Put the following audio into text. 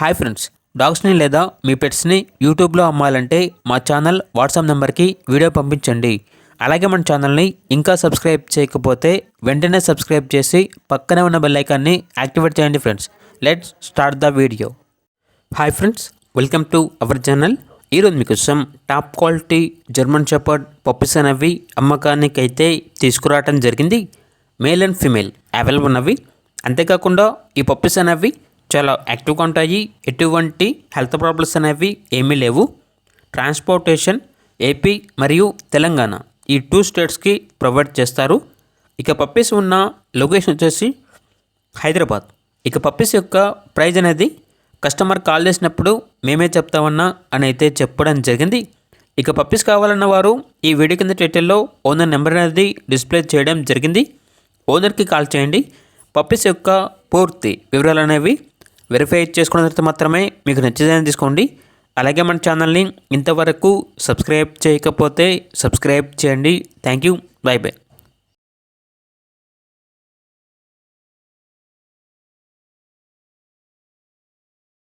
Hi friends, డాగ్స్ని లేదా మీ పెట్స్ని యూట్యూబ్లో అమ్మాలంటే మా ఛానల్ వాట్సాప్ నెంబర్కి వీడియో పంపించండి. అలాగే మన ఛానల్ని ఇంకా సబ్స్క్రైబ్ చేయకపోతే వెంటనే సబ్స్క్రైబ్ చేసి పక్కనే ఉన్న బెల్ ఐకాన్ని యాక్టివేట్ చేయండి friends. Let's start the video. Hi friends, welcome to our channel. ఈరోజు మీకోసం top quality German shepherd puppies అనేవి అమ్మకానికి అయితే తీసుకురావడం జరిగింది. మేల్ అండ్ ఫీమేల్ అవైలబుల్ ఉన్నవి. అంతేకాకుండా ఈ పప్పీస్ అనేవి చాలా యాక్టివ్గా ఉంటాయి. ఎటువంటి హెల్త్ ప్రాబ్లమ్స్ అనేవి ఏమీ లేవు. ట్రాన్స్పోర్టేషన్ ఏపీ మరియు తెలంగాణ ఈ 2 స్టేట్స్కి ప్రొవైడ్ చేస్తారు. ఇక పప్పీస్ ఉన్న లొకేషన్ వచ్చేసి హైదరాబాద్. ఇక పప్పీస్ యొక్క ప్రైజ్ అనేది కస్టమర్ కాల్ చేసినప్పుడు మేమే చెప్తామన్నా అని అయితే చెప్పడం జరిగింది. ఇక పప్పీస్ కావాలన్న వారు ఈ వీడియో కింద టైటిల్లో ఓనర్ నెంబర్ అనేది డిస్ప్లే చేయడం జరిగింది. ఓనర్కి కాల్ చేయండి. పప్పీస్ యొక్క పూర్తి వివరాలు అనేవి వెరిఫై చేసుకున్న తర్వాత మాత్రమే మీకు నచ్చేదని తీసుకోండి. అలాగే మన ఛానల్ని ఇంతవరకు సబ్స్క్రైబ్ చేయకపోతే సబ్స్క్రైబ్ చేయండి. Thank you. By by.